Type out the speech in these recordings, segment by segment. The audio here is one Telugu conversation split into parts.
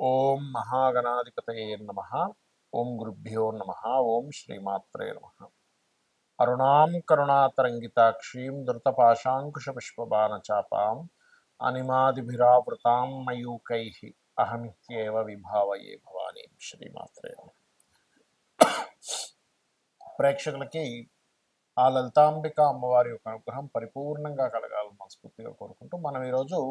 ఓం మహాగణాధిపతయే నమః. ఓం గురుభ్యో నమః. ఓం శ్రీమాత్రే నమః. అరుణాం కరుణాతరంగితాక్షీం ధృతపాశాంకుశపుష్పబాణచాపాం అనిమాదిభిరావృతాం మయూకైః అహమిత్యేవ విభావయే భవానీం. శ్రీమాత్రే నమః. ప్రేక్షకులకి ఆ లలితాంబిక అమ్మవారి యొక్క అనుగ్రహం పరిపూర్ణంగా కలగాలని మనస్ఫూర్తిగా కోరుకుంటూ మనం ఈరోజు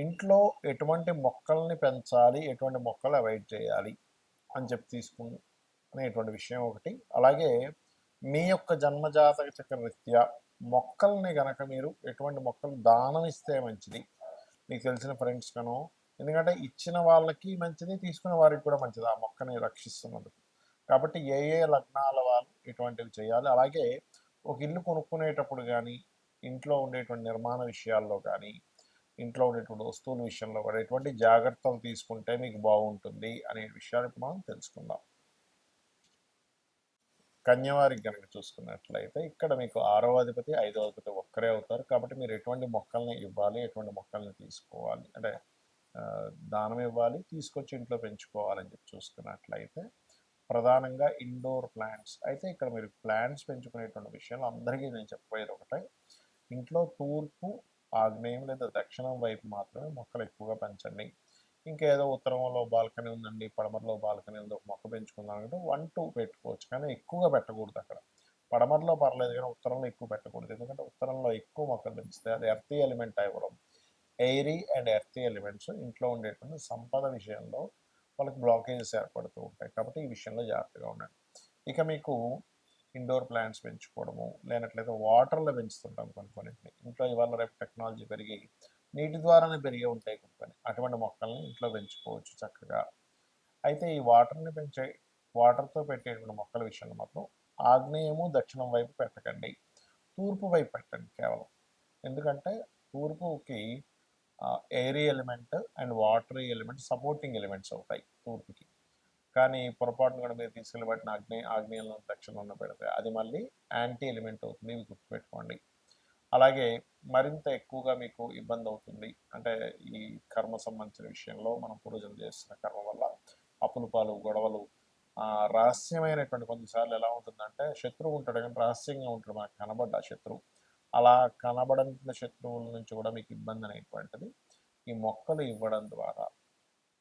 ఇంట్లో ఎటువంటి మొక్కల్ని పెంచాలి, ఎటువంటి మొక్కలు అవాయిడ్ చేయాలి అని చెప్పి తీసుకునేటువంటి విషయం ఒకటి. అలాగే మీ యొక్క జన్మజాతక చక్ర రీత్యా మొక్కల్ని గనక మీరు ఎటువంటి మొక్కలు దానం ఇస్తే మంచిది, మీకు తెలిసిన ఫ్రెండ్స్ కనో, ఎందుకంటే ఇచ్చిన వాళ్ళకి మంచిది, తీసుకునే వారికి కూడా మంచిది ఆ మొక్కని రక్షిస్తున్నందుకు. కాబట్టి ఏ ఏ లగ్నాల వాళ్ళు ఇటువంటివి చేయాలి. అలాగే ఒక ఇల్లు కొనుక్కునేటప్పుడు కానీ, ఇంట్లో ఉండేటువంటి నిర్మాణ విషయాల్లో కానీ, ఇంట్లో ఉండేటువంటి వస్తువుల విషయంలో కూడా ఎటువంటి జాగ్రత్తలు తీసుకుంటే మీకు బాగుంటుంది అనే విషయాలు మనం తెలుసుకుందాం. కన్యవారికి కనుక చూసుకున్నట్లయితే ఇక్కడ మీకు 6వ అధిపతి 5వ అధిపతి ఒక్కరే అవుతారు. కాబట్టి మీరు ఎటువంటి మొక్కల్ని ఇవ్వాలి, ఎటువంటి మొక్కల్ని తీసుకోవాలి, అంటే దానం ఇవ్వాలి, తీసుకొచ్చి ఇంట్లో పెంచుకోవాలని చెప్పి చూసుకున్నట్లయితే ప్రధానంగా ఇండోర్ ప్లాంట్స్. అయితే ఇక్కడ మీరు ప్లాంట్స్ పెంచుకునేటువంటి విషయంలో అందరికీ నేను చెప్పబోయేది ఒకటే, ఇంట్లో తూర్పు, ఆగ్నేయం లేదా దక్షిణం వైపు మాత్రమే మొక్కలు ఎక్కువగా పెంచండి. ఇంకేదో ఉత్తరంలో బాల్కనీ ఉందండి, పడమరలో బాల్కనీ ఉంది, ఒక మొక్క పెంచుకుందాం అంటే 1, 2 పెట్టుకోవచ్చు, కానీ ఎక్కువగా పెట్టకూడదు. అక్కడ పడమరలో పర్లేదు కానీ ఉత్తరంలో ఎక్కువ పెట్టకూడదు. ఎందుకంటే ఉత్తరంలో ఎక్కువ మొక్కలు పెంచితే అది ఎర్తీ ఎలిమెంట్ అవ్వడం, ఎయిరీ అండ్ ఎర్తీ ఎలిమెంట్స్ ఇంట్లో ఉండేటువంటి సంపద విషయంలో వాళ్ళకి బ్లాకేజెస్ ఏర్పడుతూ ఉంటాయి. కాబట్టి ఈ విషయంలో జాగ్రత్తగా ఉండండి. ఇక మీకు ఇండోర్ ప్లాంట్స్ పెంచుకోవడము, లేనట్లయితే వాటర్లో పెంచుతుంటాం కొన్నింటిని. ఇంట్లో ఇవాళ రేపు టెక్నాలజీ పెరిగి నీటి ద్వారానే పెరిగి ఉంటాయి కొన్ని, అటువంటి మొక్కల్ని ఇంట్లో పెంచుకోవచ్చు చక్కగా. అయితే ఈ వాటర్తో పెట్టేటువంటి మొక్కల విషయంలో మాత్రం ఆగ్నేయము దక్షిణం వైపు పెట్టకండి, తూర్పు వైపు పెట్టండి కేవలం. ఎందుకంటే తూర్పుకి airy element and watery element supporting elements అవుతాయి తూర్పుకి. కానీ పొరపాటును కూడా మీరు తీసుకెళ్ళి వాటిని ఆగ్నేయంలో దక్షిణంలో పెడితే అది మళ్ళీ యాంటీ ఎలిమెంట్ అవుతుంది, ఇవి గుర్తుపెట్టుకోండి. అలాగే మరింత ఎక్కువగా మీకు ఇబ్బంది అవుతుంది అంటే ఈ కర్మ సంబంధించిన విషయంలో మనం పూర్వజన్మ చేస్తున్న కర్మ వల్ల అప్పులు పాలు, గొడవలు, రహస్యమైనటువంటి కొన్నిసార్లు ఎలా ఉంటుందంటే శత్రువు ఉంటాడు కానీ రహస్యంగా ఉంటాడు, మనకు కనబడ్డ శత్రువు. అలా కనబడిన శత్రువుల నుంచి కూడా మీకు ఇబ్బంది అనేటువంటిది ఈ మొక్కలు ఇవ్వడం ద్వారా.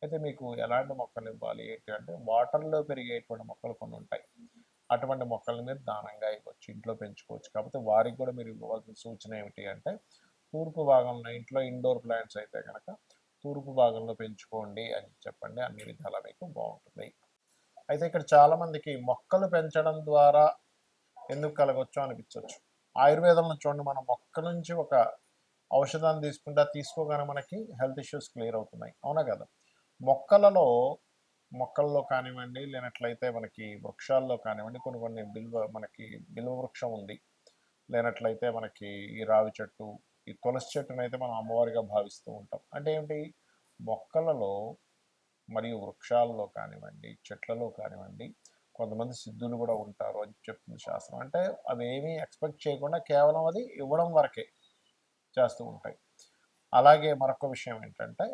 అయితే మీకు ఎలాంటి మొక్కలు ఇవ్వాలి ఏంటి అంటే వాటర్లో పెరిగేటువంటి మొక్కలు కొన్ని ఉంటాయి, అటువంటి మొక్కల్ని మీరు దానంగా ఇవ్వచ్చు, ఇంట్లో పెంచుకోవచ్చు. కాకపోతే వారికి కూడా మీరు ఇవ్వవలసిన సూచన ఏమిటి అంటే తూర్పు భాగంలో, ఇంట్లో ఇండోర్ ప్లాంట్స్ అయితే కనుక తూర్పు భాగంలో పెంచుకోండి అని చెప్పండి, అన్ని విధాలా మీకు బాగుంటుంది. అయితే ఇక్కడ చాలామందికి మొక్కలు పెంచడం ద్వారా ఎందుకు కలగొచ్చు అనిపించవచ్చు. ఆయుర్వేదంలో చూడండి, మనం మొక్క నుంచి ఒక ఔషధాన్ని తీసుకోగానే మనకి హెల్త్ ఇష్యూస్ క్లియర్ అవుతున్నాయి, అవునా కదా. మొక్కల్లో కానివ్వండి, లేనట్లయితే మనకి వృక్షాల్లో కానివ్వండి, కొన్ని మనకి బిల్వ వృక్షం ఉంది, లేనట్లయితే మనకి ఈ రావి చెట్టు, ఈ తులసి చెట్టును అయితే మనం అమ్మవారిగా భావిస్తూ ఉంటాం. అంటే ఏంటి, మొక్కలలో మరియు వృక్షాల్లో కానివ్వండి, చెట్లలో కానివ్వండి కొంతమంది సిద్ధులు కూడా ఉంటారు అని చెప్తుంది శాస్త్రం. అంటే అవి ఏమీ ఎక్స్పెక్ట్ చేయకుండా కేవలం అది ఇవ్వడం వరకే చేస్తూ ఉంటాయి. అలాగే మరొక విషయం ఏంటంటే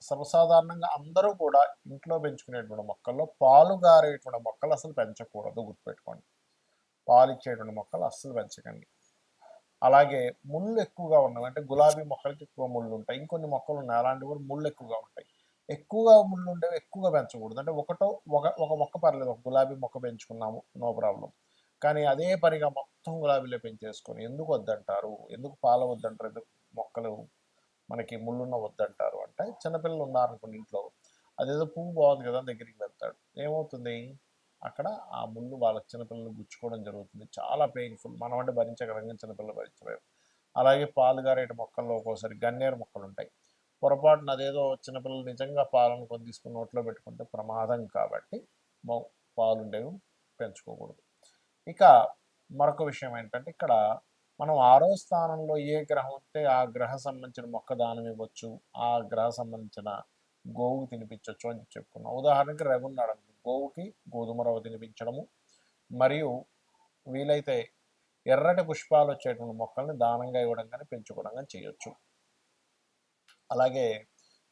సర్వసాధారణంగా అందరూ కూడా ఇంట్లో పెంచుకునేటువంటి మొక్కల్లో పాలు గారేటువంటి మొక్కలు అసలు పెంచకూడదు, గుర్తుపెట్టుకోండి. పాలు ఇచ్చేటువంటి మొక్కలు అస్సలు పెంచకండి. అలాగే ముళ్ళు ఎక్కువగా ఉన్నవి, అంటే గులాబీ మొక్కలకి ఎక్కువ ముళ్ళు ఉంటాయి, ఇంకొన్ని మొక్కలు ఉన్నాయి అలాంటివి కూడా ముళ్ళు ఎక్కువగా ఉంటాయి. ఎక్కువగా ముళ్ళు ఉండేవి ఎక్కువగా పెంచకూడదు. అంటే ఒక మొక్క పర్లేదు, ఒక గులాబీ మొక్క పెంచుకున్నాము నో ప్రాబ్లం, కానీ అదే పనిగా మొత్తం గులాబీలో పెంచేసుకొని ఎందుకు వద్దంటారు, ఎందుకు పాల వద్దంటారు, ఎందుకు మొక్కలు మనకి ముళ్ళున్న వద్దంటారు అంటే చిన్నపిల్లలు ఉన్నారనుకోండి ఇంట్లో, అదేదో పువ్వు బాగుంది కదా దగ్గరికి వెళ్తాడు, ఏమవుతుంది అక్కడ ఆ ముళ్ళు వాళ్ళ చిన్నపిల్లలు గుచ్చుకోవడం జరుగుతుంది, చాలా పెయిన్ఫుల్. మనం అంటే భరించగలం, చిన్నపిల్లలు భరించలేరు. అలాగే పాలు గారేటి మొక్కల్లో ఒక్కోసారి గన్నేరు మొక్కలు ఉంటాయి, పొరపాటున అదేదో చిన్నపిల్లలు నిజంగా పాలను కొని తీసుకుని నోట్లో పెట్టుకుంటే ప్రమాదం. కాబట్టి పాలుండేవి పెంచుకోకూడదు. ఇక మరొక విషయం ఏంటంటే ఇక్కడ మనం 6వ స్థానంలో ఏ గ్రహం ఉంటే ఆ గ్రహ సంబంధించిన మొక్క దానం ఇవ్వచ్చు, ఆ గ్రహ సంబంధించిన గోవుకు తినిపించవచ్చు అని చెప్పుకున్నాం. ఉదాహరణకి రవి ఉన్నాడు, గోవుకి గోధుమ రవ్వ తినిపించడము, మరియు వీలైతే ఎర్రటి పుష్పాలు వచ్చేటువంటి మొక్కల్ని దానంగా ఇవ్వడం కానీ పెంచుకోవడం కానీ చేయొచ్చు. అలాగే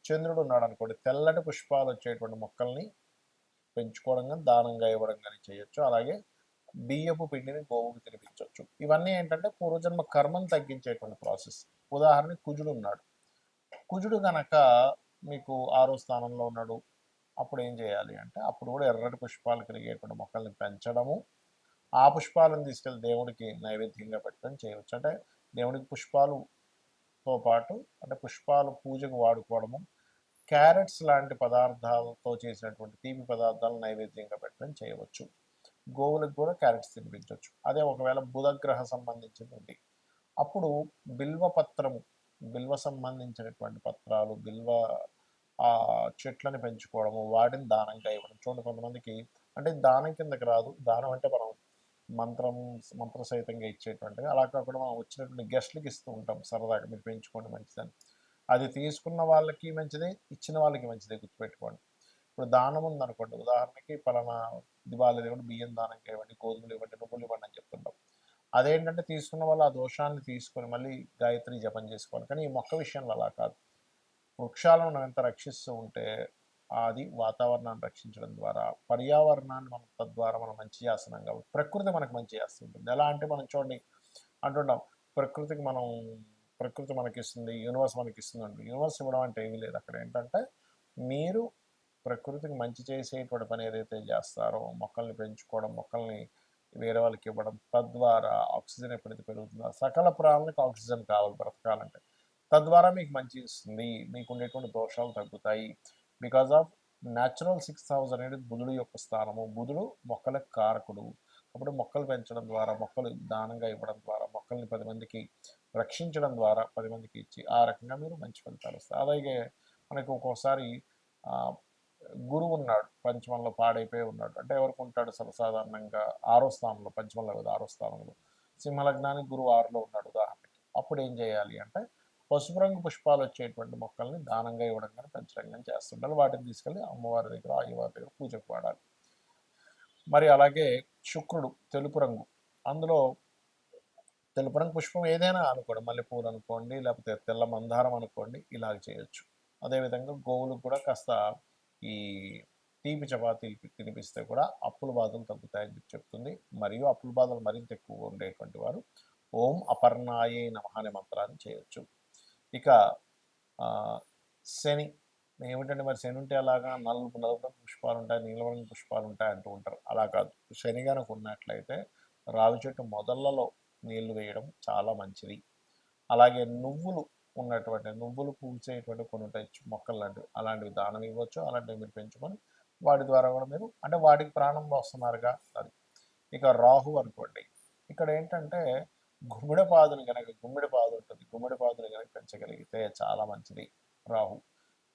చంద్రుడు ఉన్నాడు అనుకోండి, తెల్లటి పుష్పాలు వచ్చేటువంటి మొక్కల్ని పెంచుకోవడం కానీ దానంగా ఇవ్వడం కానీ చేయొచ్చు. అలాగే బియ్యపు పిండిని గోవుకి తినిపించవచ్చు. ఇవన్నీ ఏంటంటే పూర్వజన్మ కర్మను తగ్గించేటువంటి ప్రాసెస్. ఉదాహరణకి కుజుడు ఉన్నాడు, కుజుడు గనక మీకు 6వ స్థానంలో ఉన్నాడు, అప్పుడు ఏం చేయాలి అంటే అప్పుడు కూడా ఎర్రటి పుష్పాలు కలిగేటువంటి మొక్కల్ని పెంచడము, ఆ పుష్పాలను తీసుకెళ్ళి దేవుడికి నైవేద్యంగా పెట్టడం చేయవచ్చు. అంటే దేవుడికి పుష్పాలుతో పాటు అంటే పుష్పాలు పూజకు వాడుకోవడము, క్యారెట్స్ లాంటి పదార్థాలతో చేసినటువంటి తీపి పదార్థాలు నైవేద్యంగా పెట్టడం చేయవచ్చు. గోవులకు కూడా క్యారెట్స్ తినిపించవచ్చు. అదే ఒకవేళ బుధగ్రహ సంబంధించింది ఉంది, అప్పుడు బిల్వ పత్రము, బిల్వ సంబంధించినటువంటి పత్రాలు, బిల్వ చెట్లను పెంచుకోవడము, వాటిని దానంగా ఇవ్వడం. చూడండి కొంతమందికి అంటే దానం కిందకి రాదు, దానం అంటే మనం మంత్ర సహితంగా ఇచ్చేటువంటిది. అలా కాకుండా మనం వచ్చినటువంటి గెస్ట్లకి ఇస్తూ ఉంటాం సరదాగా, మీరు పెంచుకోండి మంచిదని. అది తీసుకున్న వాళ్ళకి మంచిదే, ఇచ్చిన వాళ్ళకి మంచిదే, గుర్తుపెట్టుకోండి. ఇప్పుడు దానం ఉందనుకోండి, ఉదాహరణకి పలానా దివాళీ దేవుడు బియ్యం దానంగా ఇవ్వండి, గోధుమలు ఇవ్వండి, నువ్వులు ఇవ్వండి అని చెప్తుంటాం. అదేంటంటే తీసుకున్న వాళ్ళు ఆ దోషాన్ని తీసుకొని మళ్ళీ గాయత్రి జపం చేసుకోవాలి. కానీ ఈ మొక్క విషయంలో అలా కాదు. వృక్షాలను మనం ఎంత రక్షిస్తూ ఉంటే అది వాతావరణాన్ని రక్షించడం ద్వారా, పర్యావరణాన్ని మనం తద్వారా మనం మంచి చేస్తున్నాం కాబట్టి ప్రకృతి మనకు మంచి చేస్తుంటుంది. ఎలా అంటే మనం చూడండి అంటుంటాం, ప్రకృతికి మనం ప్రకృతి మనకిస్తుంది, యూనివర్స్ మనకిస్తుంది అంటే యూనివర్స్ ఇవ్వడం అంటే ఏమీ లేదు. అక్కడ ఏంటంటే మీరు ప్రకృతికి మంచి చేసేటువంటి పని ఏదైతే చేస్తారో, మొక్కల్ని పెంచుకోవడం, మొక్కల్ని వేరే వాళ్ళకి ఇవ్వడం, తద్వారా ఆక్సిజన్ ఎప్పుడైతే పెరుగుతుందో సకల ప్రాణులకు ఆక్సిజన్ కావాలి బ్రతకాలంటే, తద్వారా మీకు మంచి ఇస్తుంది, మీకు ఉండేటువంటి దోషాలు తగ్గుతాయి. Because of natural 6th house అనేది బుధుడు యొక్క స్థానము. బుధుడు మొక్కలకు కారకుడు. అప్పుడు మొక్కలు పెంచడం ద్వారా, మొక్కలు దానంగా ఇవ్వడం ద్వారా, మొక్కల్ని 10 మందికి రక్షించడం ద్వారా 10 మందికి ఇచ్చి ఆ రకంగా మీరు మంచి ఫలితాలు వస్తాయి. అలాగే మనకు ఒక్కోసారి గురువు ఉన్నాడు పంచమంలో పాడైపోయి ఉన్నాడు అంటే ఎవరికి ఉంటాడు సర్వసాధారణంగా 6వ స్థానంలో, పంచమంలో కదా 6వ స్థానంలో, సింహలగ్నానికి గురువు 6లో ఉన్నాడు ఉదాహరణకి. అప్పుడు ఏం చేయాలి అంటే పసుపు రంగు పుష్పాలు వచ్చేటువంటి మొక్కల్ని దానంగా ఇవ్వడం కానీ పెంచడం కానీ చేస్తుంటారు. వాటిని తీసుకెళ్ళి అమ్మవారి దగ్గర, అయ్యవారి దగ్గర పూజకు వాడాలి. మరి అలాగే శుక్రుడు తెలుపు రంగు, అందులో తెలుపు రంగు పుష్పం ఏదైనా అనుకోండి, మల్లెపూలు అనుకోండి, లేకపోతే తెల్ల మందారం అనుకోండి, ఇలాగ చేయొచ్చు. అదేవిధంగా గోవులకు కూడా కాస్త ఈ తీపి చపాతీలు తినిపిస్తే కూడా అప్పుల బాధలు తగ్గుతాయని చెప్తుంది. మరియు అప్పుల బాధలు మరింత ఎక్కువగా ఉండేటువంటి వారు ఓం అపర్ణాయే నమః అనే మంత్రాన్ని చేయొచ్చు. ఇక శని ఏమిటంటే మరి శని ఉంటే అలాగా నలుపు రంగు పుష్పాలు ఉంటాయి, నీలం రంగు పుష్పాలు ఉంటాయి అంటూ ఉంటారు. అలా కాదు, శని కనుక ఉన్నట్లయితే రావి చెట్టు మొదళ్లలో నీళ్లు వేయడం చాలా మంచిది. అలాగే నువ్వులు ఉన్నటువంటి, నువ్వులు పూసేటువంటి కొన్ని మొక్కలు లాంటివి అలాంటివి దానం ఇవ్వచ్చు. అలాంటివి మీరు పెంచుకొని వాటి ద్వారా కూడా మీరు అంటే వాటికి ప్రాణం పోస్తున్నారుగా అది. ఇక రాహు అనుకోండి, ఇక్కడ ఏంటంటే గుమ్మిడిపాదుని కనుక, గుమ్మిడిపాదు ఉంటుంది, గుమ్మిడిపాదుని కనుక పెంచగలిగితే చాలా మంచిది రాహు.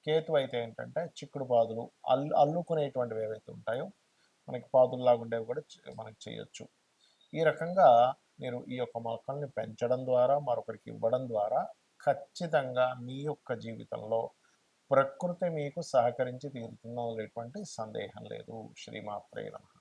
కేతు అయితే ఏంటంటే చిక్కుడు పాదులు అల్లుకునేటువంటివి ఏవైతే ఉంటాయో మనకి పాదుల్లాగా ఉండేవి కూడా మనకి చేయొచ్చు. ఈ రకంగా మీరు ఈ యొక్క మొక్కల్ని పెంచడం ద్వారా, మరొకరికి ఇవ్వడం ద్వారా ఖచ్చితంగా మీ యొక్క జీవితంలో ప్రకృతి మీకు సహకరించి తీరుతుందో లేటువంటి సందేహం లేదు. శ్రీమాత్రే నమః.